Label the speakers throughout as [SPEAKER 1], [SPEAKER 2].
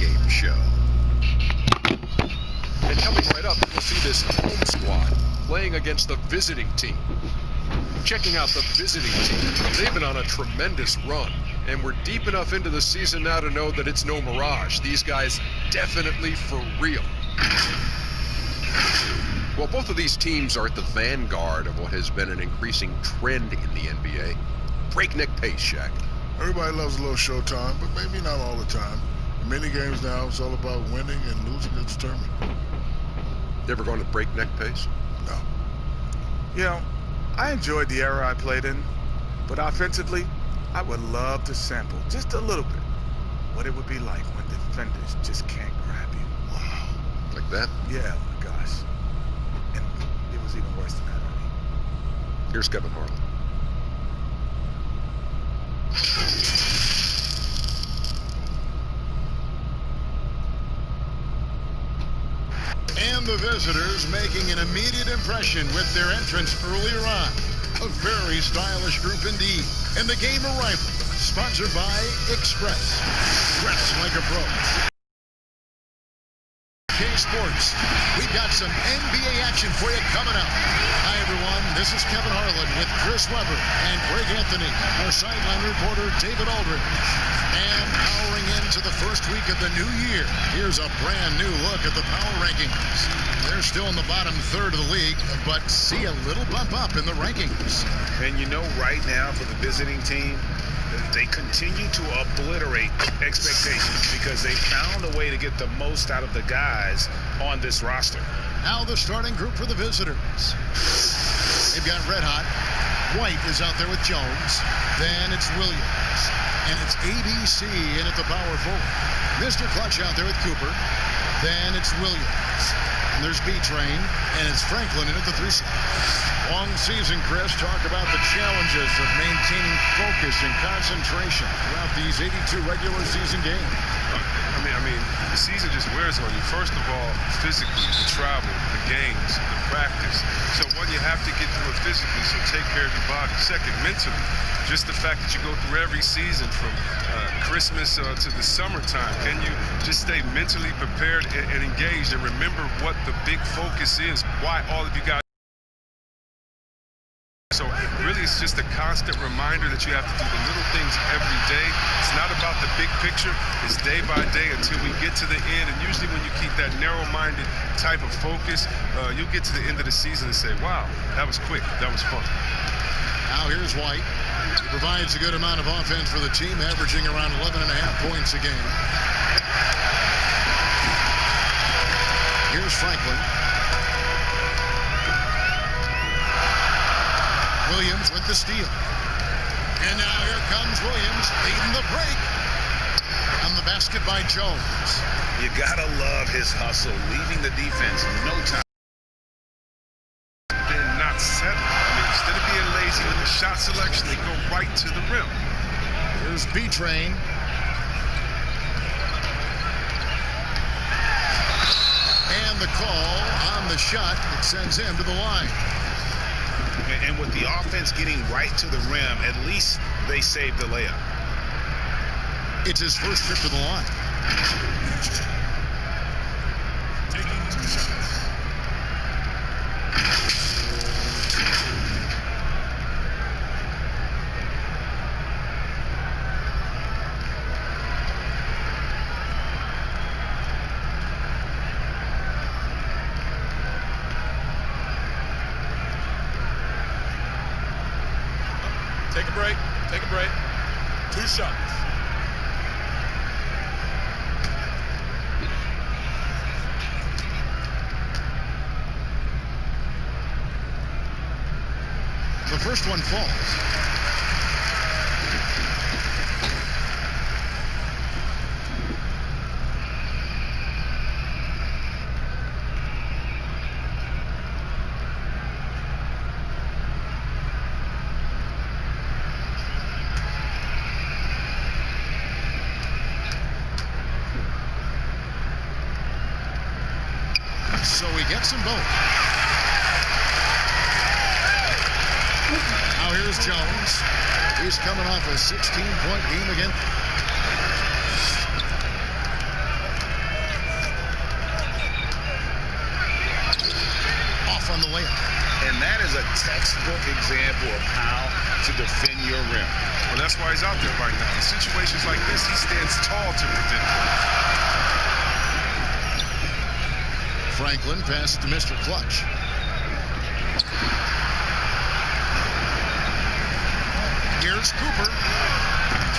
[SPEAKER 1] pregame show. And coming right up, we'll see this home squad playing against the visiting team. Checking out the visiting team, they've been on a tremendous run, and we're deep enough into the season now to know that it's no mirage. These guys definitely for real. Well, both of these teams are at the vanguard of what has been an increasing trend in the NBA. Breakneck pace, Shaq.
[SPEAKER 2] Everybody loves a little showtime, but maybe not all the time. In many games now, it's all about winning, and losing is determined.
[SPEAKER 1] Never going at breakneck pace?
[SPEAKER 2] No.
[SPEAKER 3] You know, I enjoyed the era I played in, but offensively, I would love to sample just a little bit what it would be like when defenders just can't grab you.
[SPEAKER 2] Wow.
[SPEAKER 1] Like that?
[SPEAKER 3] Yeah, my gosh. And it was even worse than that, I mean.
[SPEAKER 1] Here's Kevin Harlan. And the visitors making an immediate impression with their entrance earlier on. A very stylish group indeed. And the game arrival, sponsored by Express. Dress like a pro. Sports. We've got some NBA action for you coming up. Hi, everyone. This is Kevin Harlan with Chris Webber and Greg Anthony, our sideline reporter, David Aldridge. And powering into the first week of the new year, here's a brand new look at the power rankings. They're still in the bottom third of the league, but see a little bump up in the rankings.
[SPEAKER 4] And you know, right now for the visiting team, they continue to obliterate expectations because they found a way to get the most out of the guys on this roster.
[SPEAKER 1] Now the starting group for the visitors. They've got Red Hot. White is out there with Jones. Then it's Williams. And it's ABC in at the power forward. Mr. Clutch out there with Cooper. Then it's Williams. And there's B-Train. And it's Franklin in at the 3-slot. Long season, Chris. Talk about the challenges of maintaining focus and concentration throughout these 82 regular season games.
[SPEAKER 5] I mean, the season just wears on you. First of all, physically, the travel, the games, the practice. So one, you have to get through it physically, so take care of your body. Second, mentally, just the fact that you go through every season from Christmas to the summertime. Can you just stay mentally prepared and engaged and remember what the big focus is, why all of you guys. So really, it's just a constant reminder that you have to do the little things every day. It's not about the big picture. It's day by day until we get to the end. And usually when you keep that narrow-minded type of focus, you'll get to the end of the season and say, wow, that was quick. That was fun.
[SPEAKER 1] Now here's White. He provides a good amount of offense for the team, averaging around 11.5 points a game. Here's Franklin. Williams with the steal. And now here comes Williams leading the break. On the basket by Jones.
[SPEAKER 4] You gotta love his hustle, leaving the defense no time.
[SPEAKER 5] They're not settled. I mean, instead of being lazy with the shot selection, they go right to the rim.
[SPEAKER 1] Here's B-Train. And the call on the shot that sends him to the line.
[SPEAKER 4] And with the offense getting right to the rim, at least they saved the layup.
[SPEAKER 1] It's his first trip to the line. Taking 2 shots.
[SPEAKER 6] Take a break. Take a break. 2 shots.
[SPEAKER 1] The first one falls. So he gets them both. Now here's Jones. He's coming off a 16-point game again.
[SPEAKER 4] example of how to defend your rim.
[SPEAKER 5] Well, that's why he's out there right now. In situations like this, he stands tall to prevent points.
[SPEAKER 1] Franklin passes to Mr. Clutch. Here's Cooper.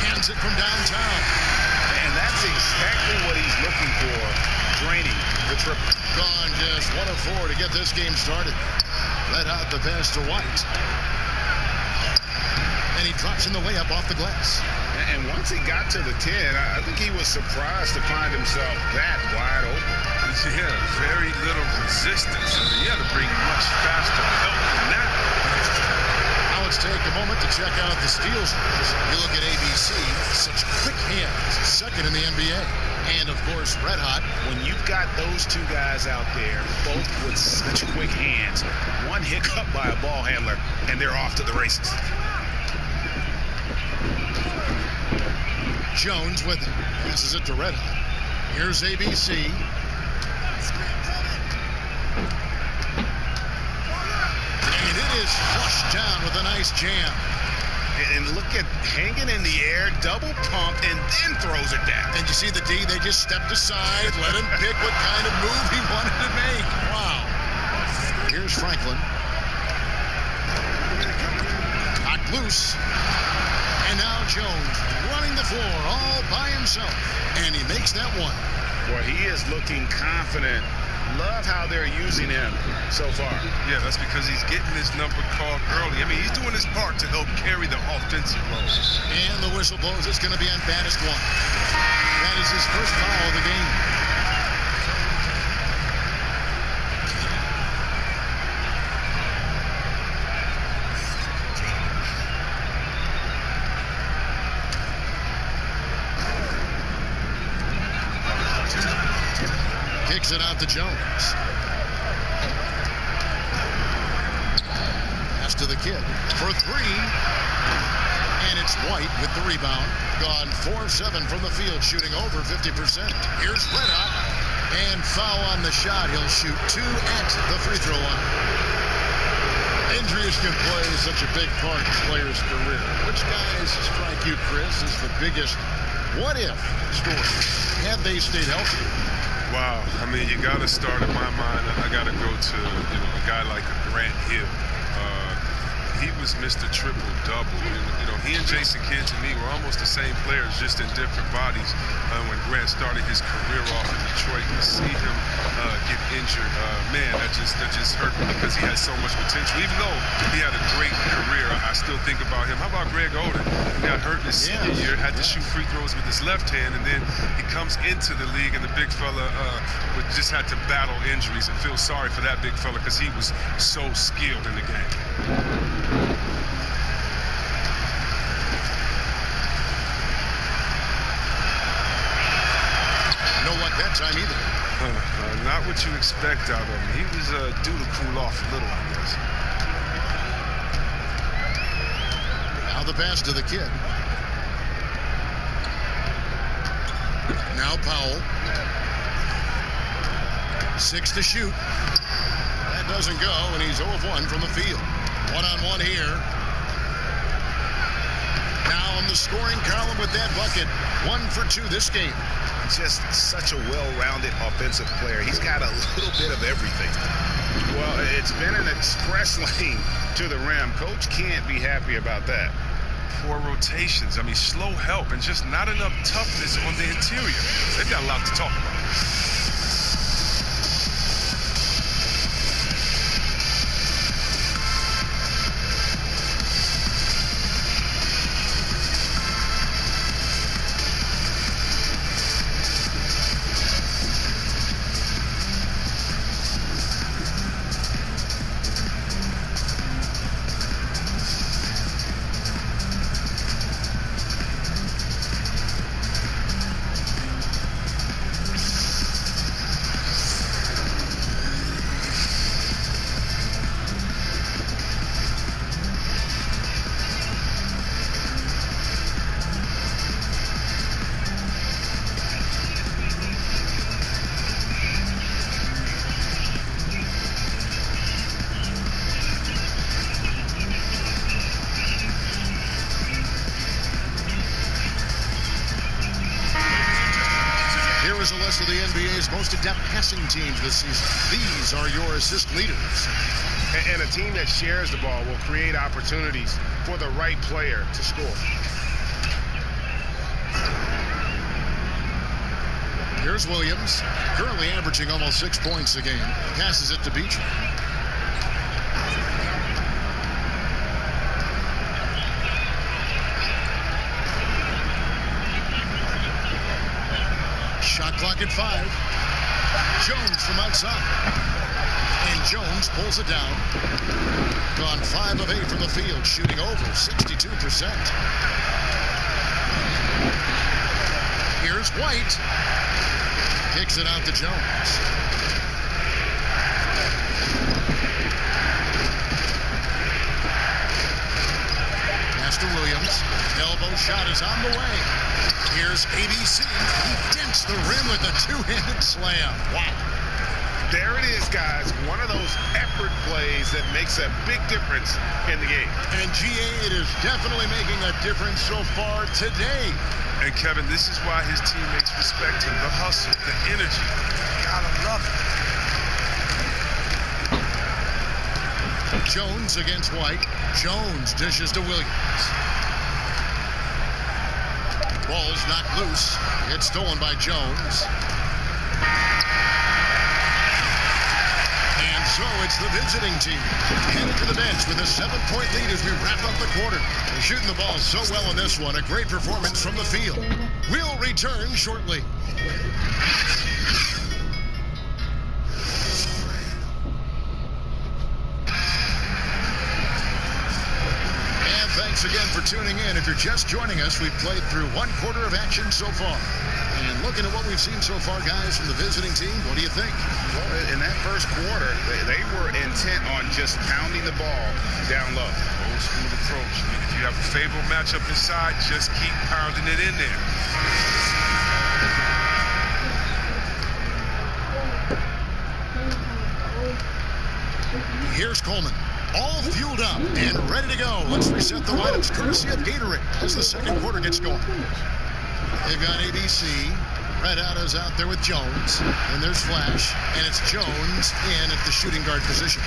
[SPEAKER 1] Cans it from downtown.
[SPEAKER 4] And that's exactly what he's looking for, draining the triple.
[SPEAKER 1] Gone just 1 of 4 to get this game started. Red hot the pass to White. And he drops in the layup off the glass.
[SPEAKER 4] And once he got to the 10, I think he was surprised to find himself that wide open.
[SPEAKER 5] Yeah, very little resistance. He had to bring much faster help than that.
[SPEAKER 1] Now let's take a moment to check out the steals. You look at ABC, such quick hands, second in the NBA. And, of course, red hot.
[SPEAKER 4] When you've got those two guys out there, both with such quick hands, one hiccup by a ball handler, and they're off to the races.
[SPEAKER 1] Jones with it. Passes it to red hot. Here's ABC. And it is flushed down with a nice jam.
[SPEAKER 4] And look at hanging in the air, double pump, and then throws it down.
[SPEAKER 1] And you see the D, they just stepped aside, let him pick what kind of move he wanted to make. Wow. Here's Franklin. Knocked loose. And now Jones running the floor all by himself. And he makes that one.
[SPEAKER 4] Well, he is looking confident. Love how they're using him so far.
[SPEAKER 5] Yeah, that's because he's getting his number called early. I mean, he's doing his part to help carry the offensive load.
[SPEAKER 1] And the whistle blows. It's going to be on baddest one. That is his first foul of the game. Kicks it out to Jones. Pass to the kid for 3. And it's White with the rebound. Gone 4-7 from the field, shooting over 50%. Here's red hot. And foul on the shot. He'll shoot 2 at the free throw line. Injuries can play such a big part in players' career. Which guys strike you, Chris, as the biggest what-if story had they stayed healthy?
[SPEAKER 5] Wow. I mean, you got to start in my mind. I got to go to a guy like Grant Hill. He was Mr. Triple-Double. He and Jason Kidd, to me, were almost the same players, just in different bodies. When Grant started his career off in Detroit, to see him get injured, man, that just hurt me because he had so much potential. Even though he had a great career, I still think about him. How about Greg Oden? He got hurt his senior year, had to shoot free throws with his left hand, and then he comes into the league, and the big fella just had to battle injuries, and feel sorry for that big fella because he was so skilled in the game.
[SPEAKER 1] No luck that time either.
[SPEAKER 5] Not what you expect out of him. He was due to cool off a little, I guess.
[SPEAKER 1] Now the pass to the kid. Now Powell. 6 to shoot. That doesn't go, and he's 0 of 1 from the field. One-on-one here. Now on the scoring column with that bucket. 1 for 2 this game.
[SPEAKER 4] Just such a well-rounded offensive player. He's got a little bit of everything. Well, it's been an express lane to the rim. Coach can't be happy about that.
[SPEAKER 5] Poor rotations. I mean, slow help and just not enough toughness on the interior. They've got a lot to talk about.
[SPEAKER 1] Here is a list of the NBA's most adept passing teams this season. These are your assist leaders.
[SPEAKER 4] And a team that shares the ball will create opportunities for the right player to score.
[SPEAKER 1] Here's Williams, currently averaging almost 6 points a game. Passes it to Beach. Shot clock at 5. Jones from outside. And Jones pulls it down. Gone 5 of 8 from the field, shooting over 62%. Here's White. Kicks it out to Jones. Pass to Williams. Elbow shot is on the way. Here's ABC. He dents the rim with a two-handed slam. Wow.
[SPEAKER 4] There it is, guys. One of those effort plays that makes a big difference in the game.
[SPEAKER 1] And GA, it is definitely making a difference so far today.
[SPEAKER 5] And Kevin, this is why his teammates respect him. The hustle, the energy. Gotta love it.
[SPEAKER 1] Jones against White. Jones dishes to Williams. Ball's knocked loose. It's stolen by Jones. And so it's the visiting team headed to the bench with a 7-point lead as we wrap up the quarter. They're shooting the ball so well in this one. A great performance from the field. We'll return shortly. And thanks again for tuning in. If you're just joining us, we've played through 1 quarter of action so far. And looking at what we've seen so far, guys, from the visiting team, what do you think?
[SPEAKER 4] Well, in that first quarter, they were intent on just pounding the ball down low.
[SPEAKER 5] Old school approach. I mean, if you have a favorable matchup inside, just keep pounding it in there.
[SPEAKER 1] Here's Coleman. All fueled up and ready to go. Let's reset the lineups courtesy of Gatorade as the second quarter gets going. They've got ABC. Red Hot is out there with Jones. And there's Flash. And it's Jones in at the shooting guard position.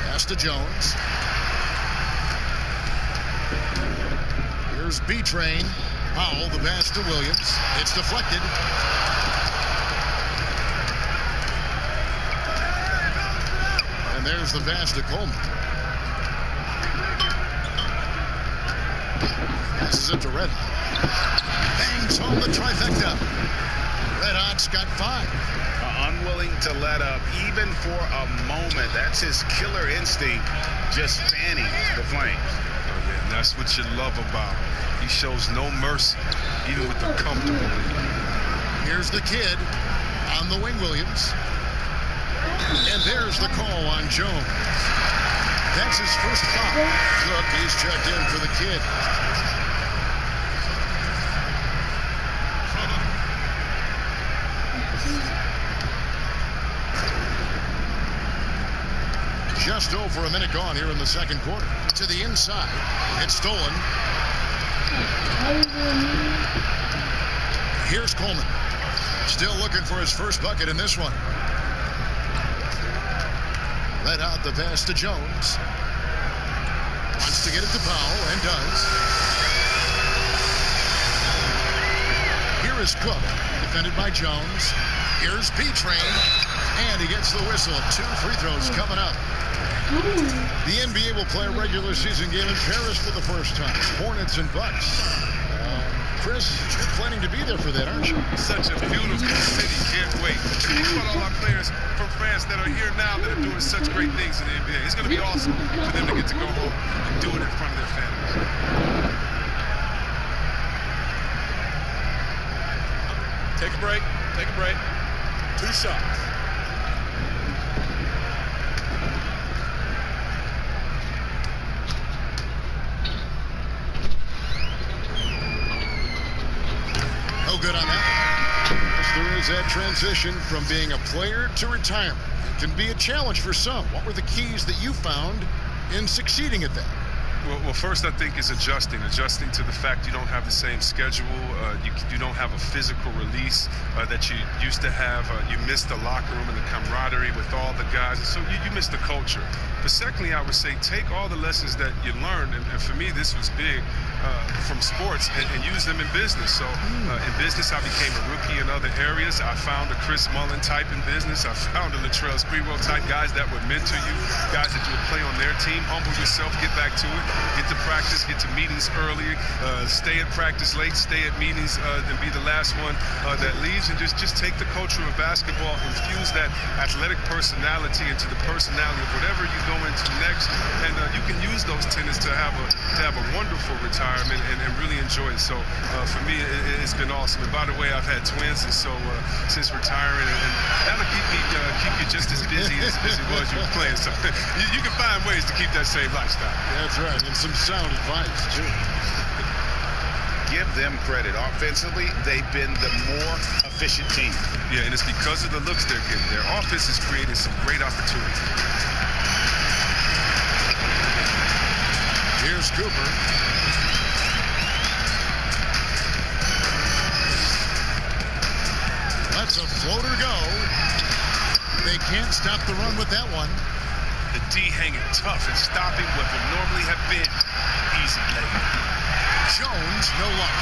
[SPEAKER 1] Pass to Jones. Here's B-Train. Powell, the pass to Williams. It's deflected. And there's the pass to Coleman. Passes it to Red Hot. Bangs home the trifecta. Red Hot's got 5.
[SPEAKER 4] Unwilling to let up even for a moment. That's his killer instinct, just fanning the flames.
[SPEAKER 5] Oh, yeah, and that's what you love about him. He shows no mercy, even with the comfortable lead.
[SPEAKER 1] Here's the kid on the wing, Williams. And there's the call on Jones. That's his first foul. Look, he's checked in for the kid. Just over a minute gone here in the second quarter. To the inside. It's stolen. Here's Coleman. Still looking for his first bucket in this one. Red Hot the pass to Jones. Wants to get it to Powell and does. Here is Cook. Defended by Jones. Here's B-Train. And he gets the whistle. 2 free throws coming up. The NBA will play a regular season game in Paris for the first time. Hornets and Bucks. Chris, you're planning to be there for that, aren't you?
[SPEAKER 5] Such a beautiful city. Can't wait. Think about all our players from France that are here now that are doing such great things in the NBA. It's going to be awesome for them to get to go home and do it in front of their families.
[SPEAKER 6] Take a break. Take a break. 2 shots.
[SPEAKER 1] No good on that. Yes, there is that transition from being a player to retirement. It can be a challenge for some. What were the keys that you found in succeeding at that?
[SPEAKER 5] Well, first I think is adjusting to the fact you don't have the same schedule. You don't have a physical release that you used to have. You miss the locker room and the camaraderie with all the guys, and so you miss the culture. But secondly, I would say take all the lessons that you learned, and for me this was big, from sports, and use them in business. So in business I became a rookie in other areas. I found a Chris Mullen type in business. I found a Latrell Sprewell type, guys that would mentor you, guys that you would play on their team. Humble yourself, get back to it. Get to practice, get to meetings early, stay at practice late, stay at meetings, and be the last one that leaves, and just take the culture of basketball, infuse that athletic personality into the personality of whatever you go into next, and you can use those tenets to have a wonderful retirement and really enjoy it. So for me, it's been awesome. And by the way, I've had twins, and so since retiring, and that'll keep you just as busy as it was you were playing. So you can find ways to keep that same lifestyle.
[SPEAKER 1] That's right. And some sound advice, too.
[SPEAKER 4] Give them credit. Offensively, they've been the more efficient team.
[SPEAKER 5] Yeah, and it's because of the looks they're getting. Their offense is creating some great opportunities.
[SPEAKER 1] Here's Cooper. Lets a floater go. They can't stop the run with that one.
[SPEAKER 5] The D hanging tough and stopping what would normally have been easy layup.
[SPEAKER 1] Jones, no luck.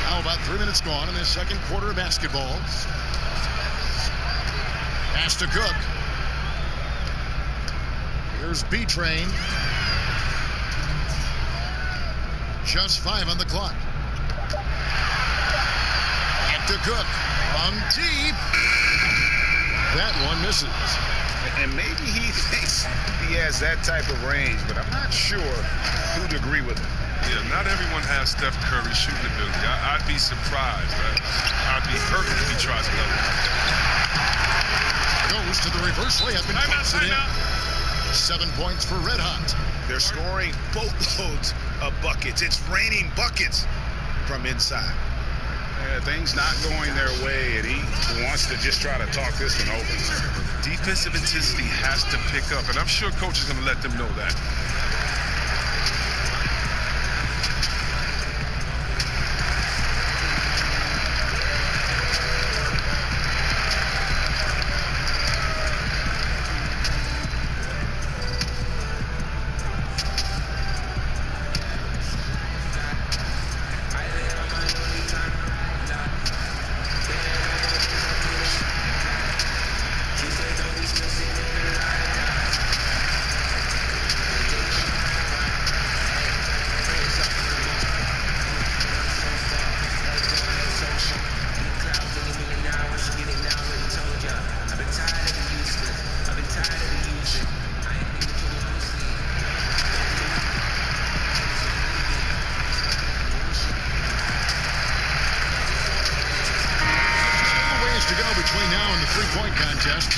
[SPEAKER 1] Now about 3 minutes gone in the second quarter of basketball. Pass to Cook. Here's B-Train. Just 5 on the clock. Back to Cook. From deep. That one misses.
[SPEAKER 4] And maybe he thinks he has that type of range, but I'm not sure who'd agree with him.
[SPEAKER 5] Yeah, not everyone has Steph Curry's shooting ability. I'd be surprised. I'd be hurt if he tries another one.
[SPEAKER 1] Goes to the reverse layup and puts it in. 7 points for Red Hot.
[SPEAKER 4] They're scoring boatloads of buckets. It's raining buckets from inside. Things not going their way, and he wants to just try to talk this one over.
[SPEAKER 5] Defensive intensity has to pick up, and I'm sure coach is going to let them know that.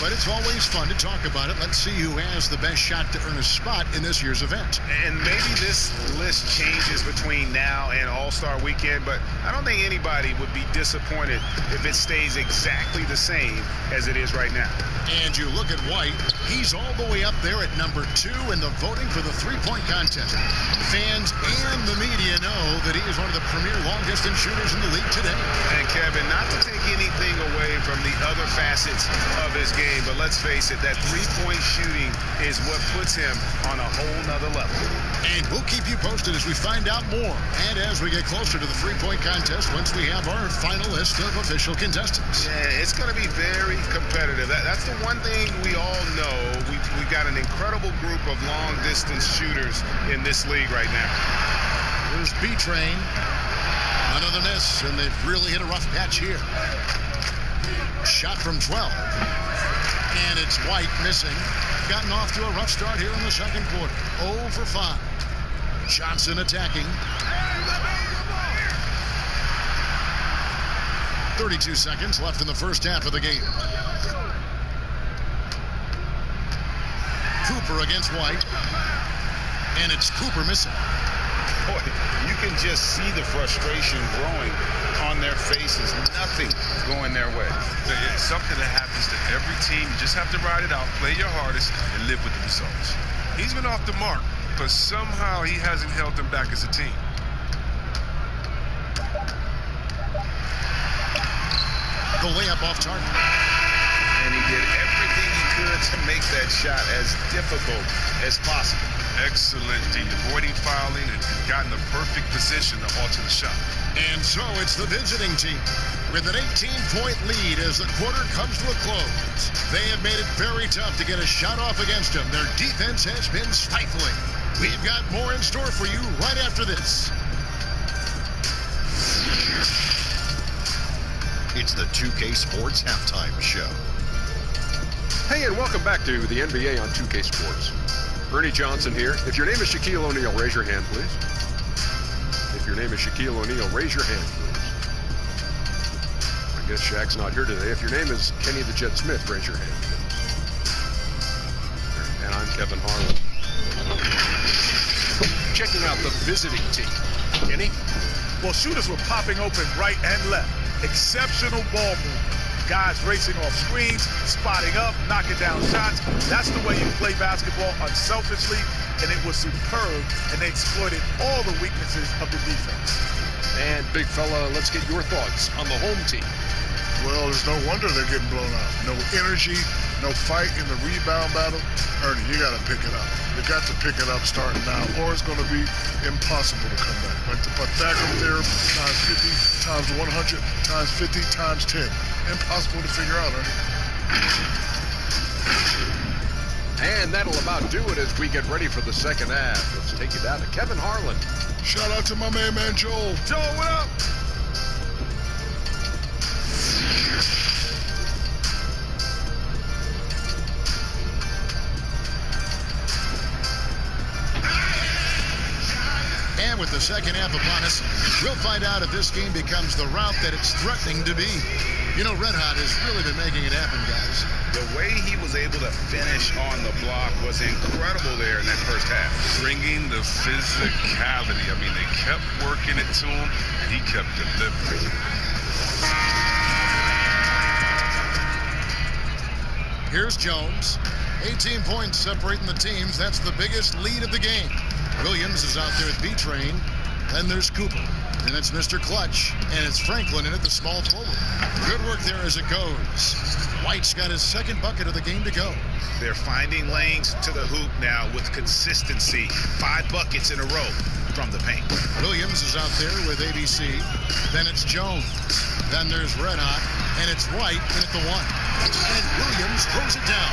[SPEAKER 1] But it's always fun to talk about it. Let's see who has the best shot to earn a spot in this year's event.
[SPEAKER 4] And maybe this list changes between now and All-Star Weekend, but I don't think anybody would be disappointed if it stays exactly the same as it is right now.
[SPEAKER 1] And you look at White, he's all the way up there at number 2 in the voting for the three-point contest. Fans and the media know that he is one of the premier long-distance shooters in the league today.
[SPEAKER 4] And Kevin, not to take anything away from the other facets of his game, but let's face it, that three-point shooting is what puts him on a whole nother level.
[SPEAKER 1] And we'll keep you posted as we find out more, and as we get closer to the three-point contest once we have our final list of official contestants.
[SPEAKER 4] Yeah, it's going to be very competitive. That's the one thing we all know. We've got an incredible group of long-distance shooters in this league right now.
[SPEAKER 1] Here's B-Train. Another miss, and they've really hit a rough patch here. Shot from 12. And it's White missing. Gotten off to a rough start here in the second quarter. 0 for 5. Johnson attacking. 32 seconds left in the first half of the game. Cooper against White. And it's Cooper missing.
[SPEAKER 4] Boy, you can just see the frustration growing on their faces. Nothing going their way.
[SPEAKER 5] It's something that happens to every team. You just have to ride it out, play your hardest, and live with the results. He's been off the mark, but somehow he hasn't held them back as a team.
[SPEAKER 1] The layup off target.
[SPEAKER 4] And he did everything he could to make that shot as difficult as possible.
[SPEAKER 5] Excellent D, avoiding fouling and gotten the perfect position to alter the shot.
[SPEAKER 1] And so it's the visiting team with an 18-point lead as the quarter comes to a close. They have made it very tough to get a shot off against them. Their defense has been stifling. We've got more in store for you right after this.
[SPEAKER 7] It's the 2K Sports Halftime Show.
[SPEAKER 8] Hey, and welcome back to the NBA on 2K Sports. Ernie Johnson here. If your name is Shaquille O'Neal, raise your hand, please. If your name is Shaquille O'Neal, raise your hand, please. I guess Shaq's not here today. If your name is Kenny the Jet Smith, raise your hand, please. And I'm Kevin Harlan. Checking out the visiting team. Kenny?
[SPEAKER 3] Well, shooters were popping open right and left. Exceptional ball movement. Guys racing off screens, spotting up, knocking down shots. That's the way you play basketball unselfishly, and it was superb, and they exploited all the weaknesses of the defense.
[SPEAKER 8] And big fella, let's get your thoughts on the home team.
[SPEAKER 2] Well, there's no wonder they're getting blown out. No energy, no fight in the rebound battle. Ernie, you got to pick it up. You got to pick it up starting now, or it's going to be impossible to come back. Like the Pythagorean theorem, times 50, times 100, times 50, times 10. Impossible to figure out, Ernie.
[SPEAKER 8] And that'll about do it as we get ready for the second half. Let's take you down to Kevin Harlan.
[SPEAKER 2] Shout out to my man Joel.
[SPEAKER 3] Joe, what up?
[SPEAKER 1] And with the second half upon us, we'll find out if this game becomes the route that it's threatening to be. You know, Red Hot has really been making it happen, guys.
[SPEAKER 4] The way he was able to finish on the block was incredible there in that first half.
[SPEAKER 5] Bringing the physicality. I mean, they kept working it to him. He kept delivering.
[SPEAKER 1] Here's Jones. 18 points separating the teams. That's the biggest lead of the game. Williams is out there at B-Train. Then there's Cooper. Then it's Mr. Clutch. And it's Franklin in at the small forward. Good work there as it goes. White's got his second bucket of the game to go.
[SPEAKER 4] They're finding lanes to the hoop now with consistency. 5 buckets in a row from the paint.
[SPEAKER 1] Williams is out there with ABC. Then it's Jones. Then there's Red Hot. And it's White in at the 1. And Williams throws it down.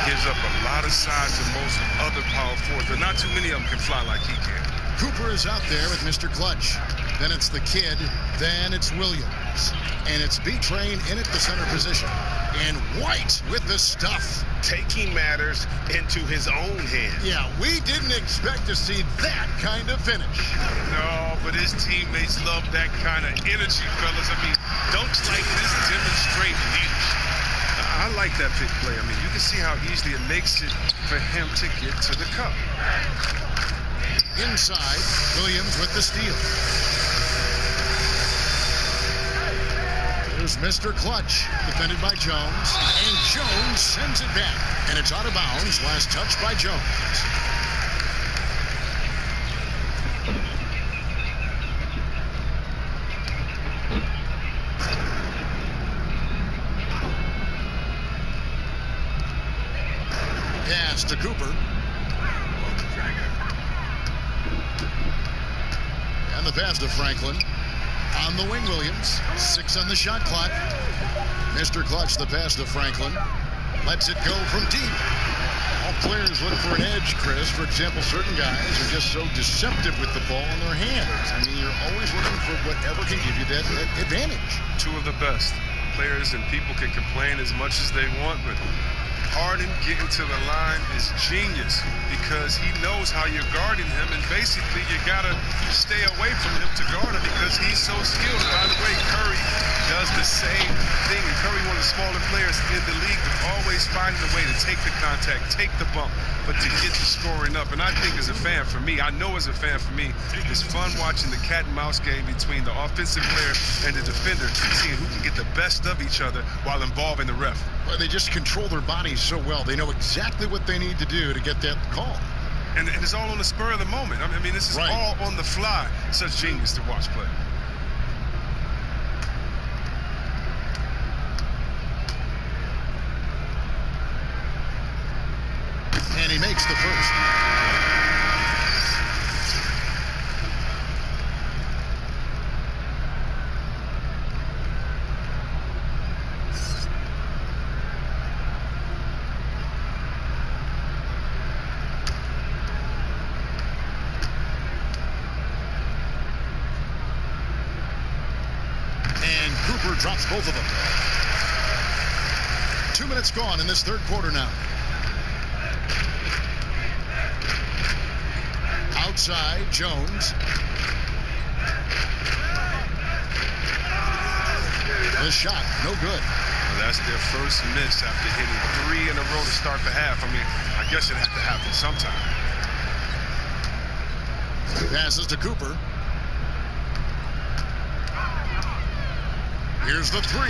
[SPEAKER 5] Gives up a lot of size to most other power forwards, but not too many of them can fly like he can.
[SPEAKER 1] Cooper is out there with Mr. Clutch. Then it's the kid. Then it's Williams. And it's B-Train in at the center position. And White with the stuff.
[SPEAKER 4] Taking matters into his own hands.
[SPEAKER 1] Yeah, we didn't expect to see that kind of finish.
[SPEAKER 5] No, but his teammates love that kind of energy, fellas. I mean, dunks like this demonstrate leadership. I like that pick play. I mean, you can see how easily it makes it for him to get to the cup.
[SPEAKER 1] Inside, Williams with the steal. There's Mr. Clutch, defended by Jones. And Jones sends it back. And it's out of bounds. Last touch by Jones. Pass to Cooper. And the pass to Franklin. On the wing, Williams. 6 on the shot clock. Mr. Clutch, the pass to Franklin. Lets it go from deep. All players look for an edge, Chris. For example, certain guys are just so deceptive with the ball in their hands. I mean, you're always looking for whatever can give you that advantage.
[SPEAKER 5] 2 of the best. players and people can complain as much as they want, but Harden getting to the line is genius because he knows how you're guarding him, and basically you gotta stay away from him to guard him because he's so skilled. By the way, Curry does the same thing. Curry, one of the smaller players in the league, but always finding a way to take the contact, take the bump, but to get the scoring up. And I think as a fan, for me, I know as a fan, for me, it's fun watching the cat and mouse game between the offensive player and the defender, seeing who can get the best of each other while involving the ref.
[SPEAKER 1] Well, they just control their bodies so well. They know exactly what they need to do to get that call.
[SPEAKER 5] And it's all on the spur of the moment. I mean, this is all on the fly. Such genius to watch play.
[SPEAKER 1] And he makes the first. Drops both of them. 2 minutes gone in this third quarter now. Outside, Jones. The shot, no good.
[SPEAKER 5] Well, that's their first miss after hitting 3 in a row to start the half. I mean, I guess it had to happen sometime.
[SPEAKER 1] Passes to Cooper. Here's the 3.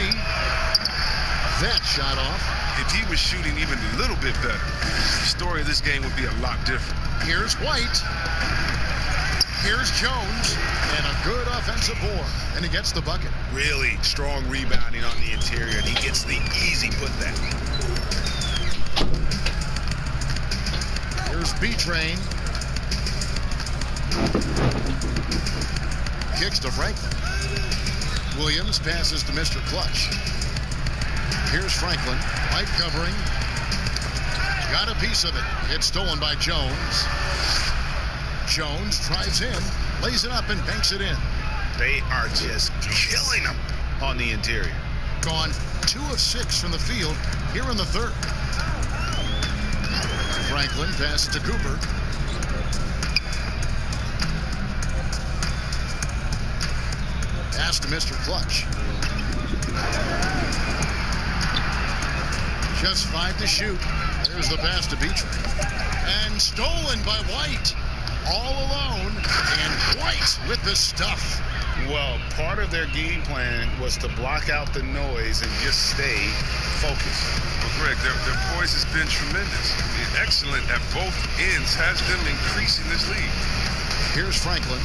[SPEAKER 1] That shot off.
[SPEAKER 5] If he was shooting even a little bit better, the story of this game would be a lot different.
[SPEAKER 1] Here's White. Here's Jones. And a good offensive board. And he gets the bucket.
[SPEAKER 4] Really strong rebounding on the interior, and he gets the easy putback.
[SPEAKER 1] Here's B-Train. Kicks to Franklin. Williams passes to Mr. Clutch. Here's Franklin. White covering. Got a piece of it. It's stolen by Jones. Jones drives in, lays it up, and banks it in.
[SPEAKER 4] They are just killing them on the interior.
[SPEAKER 1] Gone 2 of 6 from the field here in the third. Franklin passes to Cooper. Pass to Mr. Clutch. Just 5 to shoot. There's the pass to Beatrice. And stolen by White. All alone. And White with the stuff.
[SPEAKER 4] Well, part of their game plan was to block out the noise and just stay focused.
[SPEAKER 5] Well, Greg, their poise has been tremendous. I mean, excellent at both ends, has them increasing this lead.
[SPEAKER 1] Here's Franklin.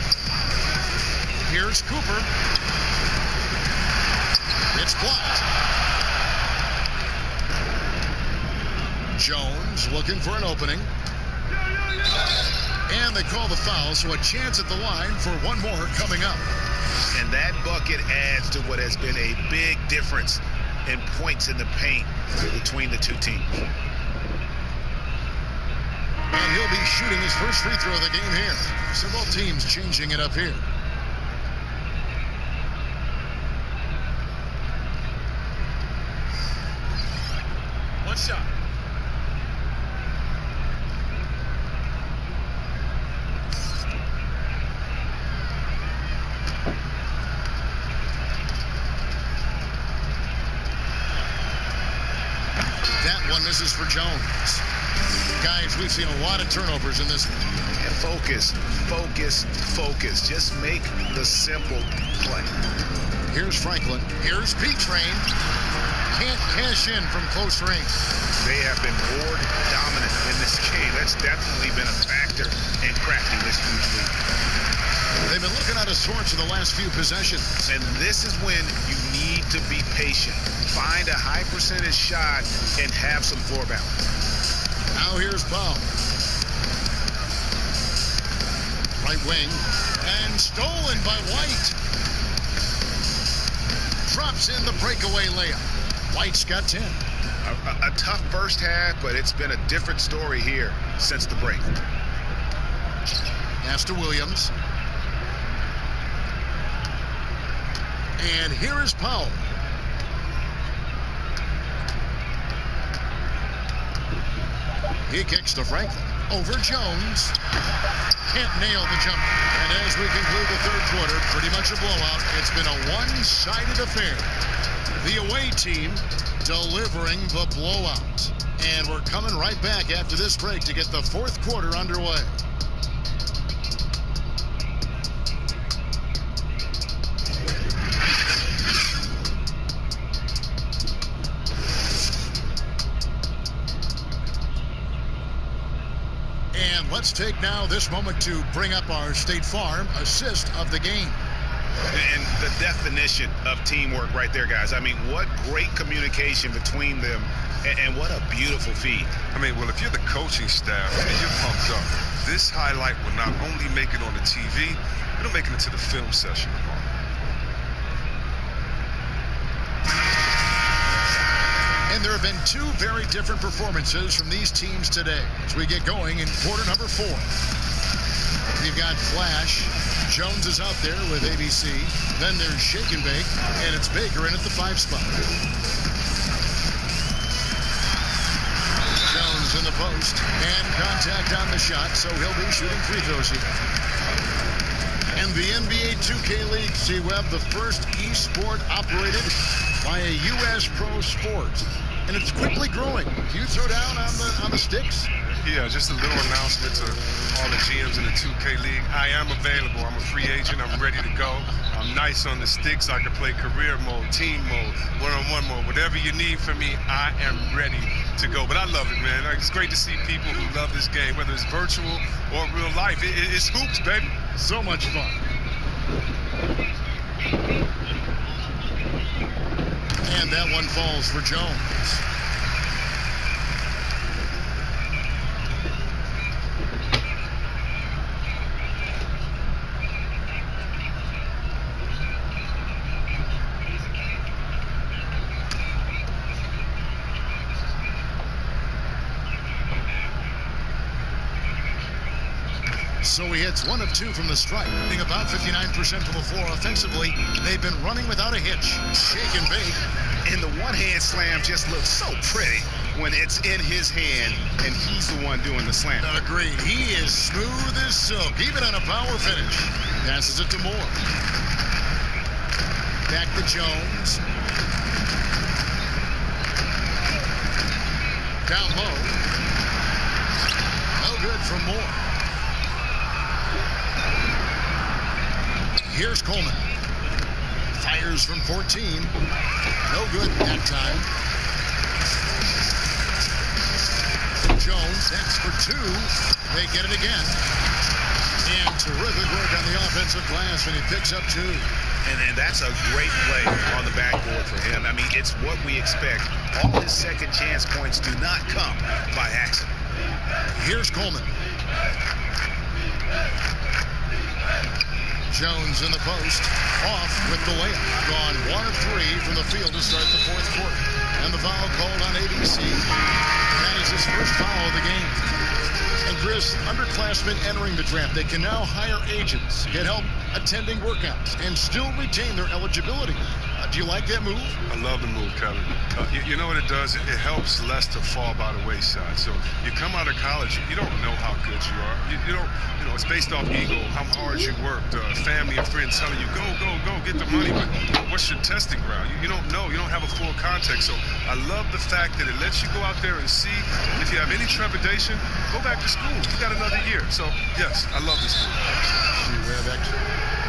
[SPEAKER 1] Here's Cooper. It's blocked. Jones looking for an opening. And they call the foul, so a chance at the line for one more coming up.
[SPEAKER 4] And that bucket adds to what has been a big difference in points in the paint between the two teams.
[SPEAKER 1] And he'll be shooting his first free throw of the game here. So both teams changing it up here.
[SPEAKER 6] One shot.
[SPEAKER 1] That one misses for Jones. Guys, we've seen a lot of turnovers in this.
[SPEAKER 4] And focus, focus, focus. Just make the simple play.
[SPEAKER 1] Here's Franklin. Here's B-Train. Can't cash in from close range.
[SPEAKER 4] They have been board dominant in this game. That's definitely been a factor in cracking this huge lead.
[SPEAKER 1] They've been looking out of sorts in the last few possessions.
[SPEAKER 4] And this is when you need to be patient. Find a high percentage shot and have some floor balance.
[SPEAKER 1] Now here's Powell. Right wing. And stolen by White. Drops in the breakaway layup. White's got 10.
[SPEAKER 4] A tough first half, but it's been a different story here since the break.
[SPEAKER 1] Pass to Williams. And here is Powell. He kicks to Franklin. Over Jones. Can't nail the jumper. And as we conclude the third quarter, pretty much a blowout. It's been a one-sided affair. The away team delivering the blowout. And we're coming right back after this break to get the fourth quarter underway. And let's take now this moment to bring up our State Farm assist of the game.
[SPEAKER 4] And the definition of teamwork right there, guys. I mean, what great communication between them, and what a beautiful feed.
[SPEAKER 5] I mean, well, if you're the coaching staff and you're pumped up, this highlight will not only make it on the TV, it'll make it into the film session tomorrow.
[SPEAKER 1] And there have been two very different performances from these teams today as we get going in quarter number 4. We've got Flash. Jones is out there with ABC. Then there's Shake and Bake, and it's Baker in at the 5 spot. Jones in the post, and contact on the shot, so he'll be shooting free throws here. And the NBA 2K League, C-Web, the first e-sport operated by a U.S. pro sport. And it's quickly growing. Do you throw down on the sticks?
[SPEAKER 5] Yeah, just a little announcement to all the GMs in the 2K League. I am available. I'm a free agent. I'm ready to go. I'm nice on the sticks. I can play career mode, team mode, one-on-one mode. Whatever you need from me, I am ready to go. But I love it, man. It's great to see people who love this game, whether it's virtual or real life. It's hoops, baby.
[SPEAKER 1] So much fun. And that one falls for Jones. So he hits 1 of 2 from the stripe, being about 59% from the floor offensively. They've been running without a hitch. Shake and bake.
[SPEAKER 4] And the one-hand slam just looks so pretty when it's in his hand and he's the one doing the slam.
[SPEAKER 1] Agreed. He is smooth as silk, even on a power finish. Passes it to Moore. Back to Jones. Down low. No good from Moore. Here's Coleman. Fires from 14. No good that time. Jones next for 2. They get it again. And terrific work on the offensive glass, and he picks up 2.
[SPEAKER 4] And that's a great play on the backboard for him. I mean, it's what we expect. All his second chance points do not come by accident.
[SPEAKER 1] Here's Coleman. Jones in the post, off with the layup. Gone 1 of 3 from the field to start the fourth quarter. And the foul called on ABC. That is his first foul of the game. And Chris, underclassmen entering the draft, they can now hire agents, get help attending workouts, and still retain their eligibility. Do you like that move?
[SPEAKER 5] I love the move, Kevin. You know what it does? It helps less to fall by the wayside. So you come out of college, you don't know how good you are. You don't, it's based off ego, how hard you worked, family and friends telling you, go, get the money. But what's your testing ground? You don't know. You don't have a full context. So I love the fact that it lets you go out there and see. If you have any trepidation, go back to school. You got another year. So, yes, I love this move.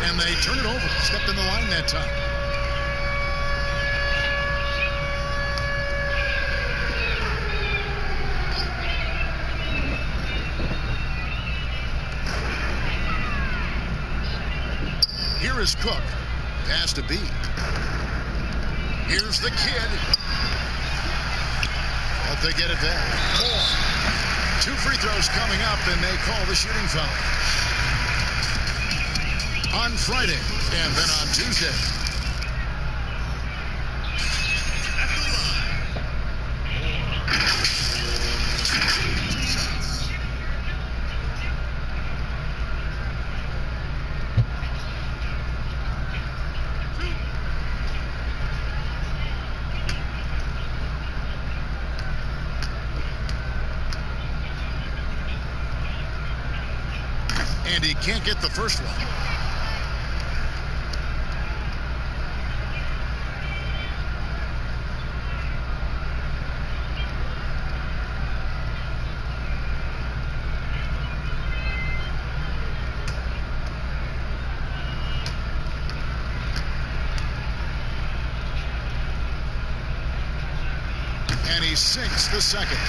[SPEAKER 1] And they turn it over. Stepped in the line that time. Here is Cook. Pass to B. Here's the kid. Hope they get it back. Moore. 2 free throws coming up, and they call the shooting foul. On Friday, and then on Tuesday. And he can't get the first one. And he sinks the second.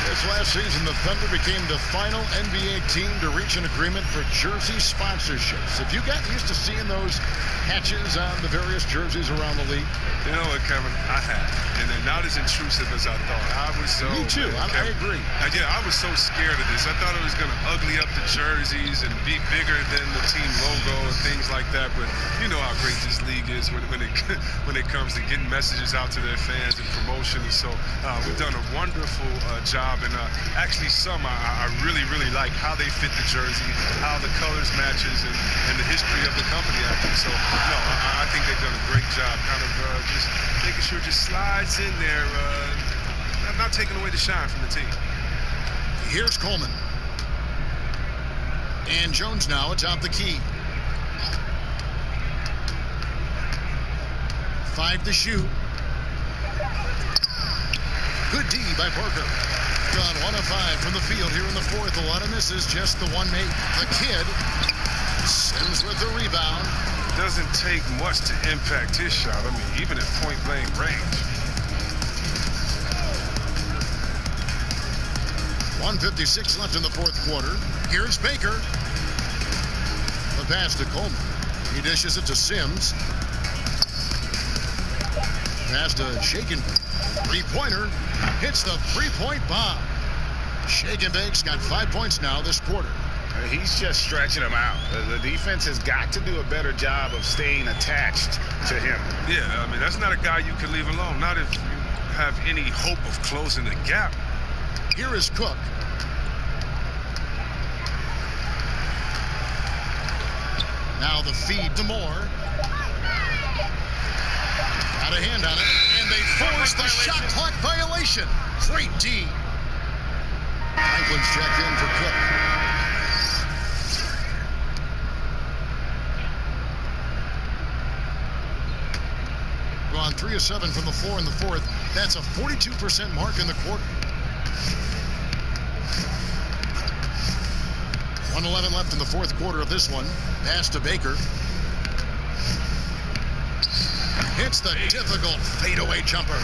[SPEAKER 1] This last season, the Thunder became the final NBA team to reach an agreement for jersey sponsorships. Have you gotten used to seeing those patches on the various jerseys around the league?
[SPEAKER 5] You know what, Kevin? I have. And they're not as intrusive as I thought. I was so...
[SPEAKER 1] Me too. I agree.
[SPEAKER 5] Yeah, I was so scared of this. I thought it was going to ugly up the jerseys and be bigger than the team logo and things like that. But you know how great this league is when it comes to getting messages out to their fans and promotion. And so we've done a wonderful job. And actually some I really, really like how they fit the jersey, how the colors matches, and the history of the company actually. So, no, I think they've done a great job kind of just making sure it just slides in there, not taking away the shine from the team.
[SPEAKER 1] Here's Coleman. And Jones now atop the key. 5 to shoot. Good D by Parker. Gone 1 of 5 from the field here in the fourth. A lot of misses, just the one made. The kid Sims with the rebound.
[SPEAKER 5] Doesn't take much to impact his shot. I mean, even at point-blank range.
[SPEAKER 1] 1:56 left in the fourth quarter. Here's Baker. The pass to Coleman. He dishes it to Sims. Pass to Shaken. Three-pointer. Hits the three-point bomb. Shaken Bake's got 5 points now this quarter.
[SPEAKER 4] He's just stretching him out. The defense has got to do a better job of staying attached to him.
[SPEAKER 5] Yeah, I mean, that's not a guy you can leave alone. Not if you have any hope of closing the gap.
[SPEAKER 1] Here is Cook. Now the feed to Moore. Got a hand on it, and they force the shot clock violation. Great D. Franklin's checked in for Cook. Gone 3 of 7 from the floor in the fourth. That's a 42% mark in the quarter. 1:11 left in the fourth quarter of this one. Pass to Baker. Hits the difficult fadeaway jumper.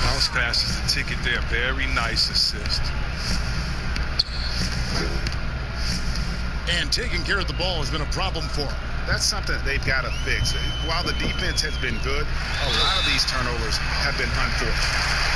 [SPEAKER 5] Bounce pass is the ticket there. Very nice assist.
[SPEAKER 1] And taking care of the ball has been a problem for him.
[SPEAKER 4] That's something they've got to fix. While the defense has been good, a lot of these turnovers have been unfortunate.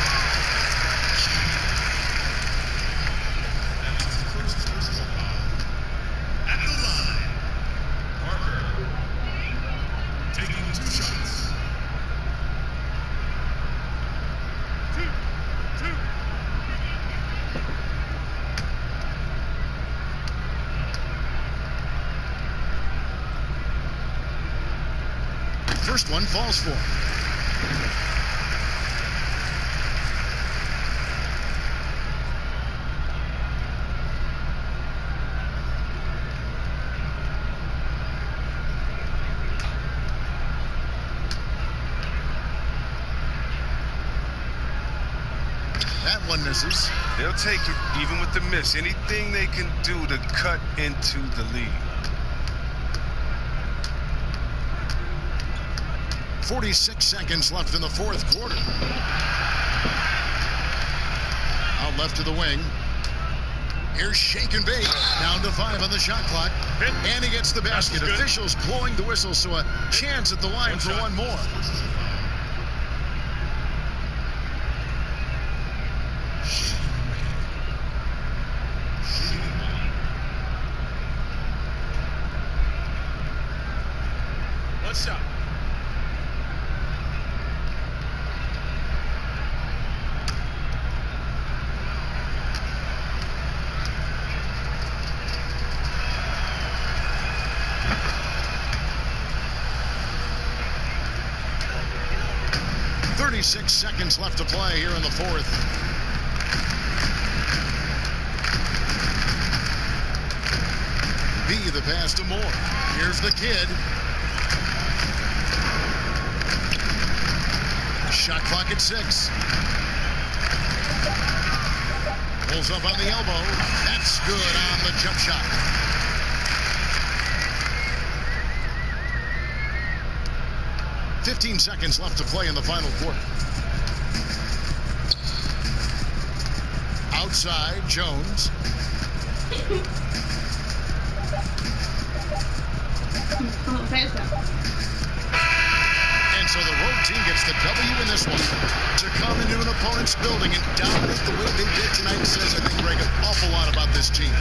[SPEAKER 1] First one falls for him. That one misses.
[SPEAKER 5] They'll take it even with the miss. Anything they can do to cut into the lead.
[SPEAKER 1] 46 seconds left in the fourth quarter. Out left to the wing. Here's Shaken Bake. Down to 5 on the shot clock. And he gets the basket. Officials blowing the whistle, so a chance at the line for one more.
[SPEAKER 6] One shot.
[SPEAKER 1] Six seconds left to play here in the fourth. be the pass to Moore. Here's the kid. Shot clock at 6. Pulls up on the elbow. That's good on the jump shot. "15 seconds left to play in the final quarter. Outside, Jones. And so the road team gets the W in this one. To come into an opponent's building and dominate the way they did tonight says, I think, Greg, an awful lot about this team.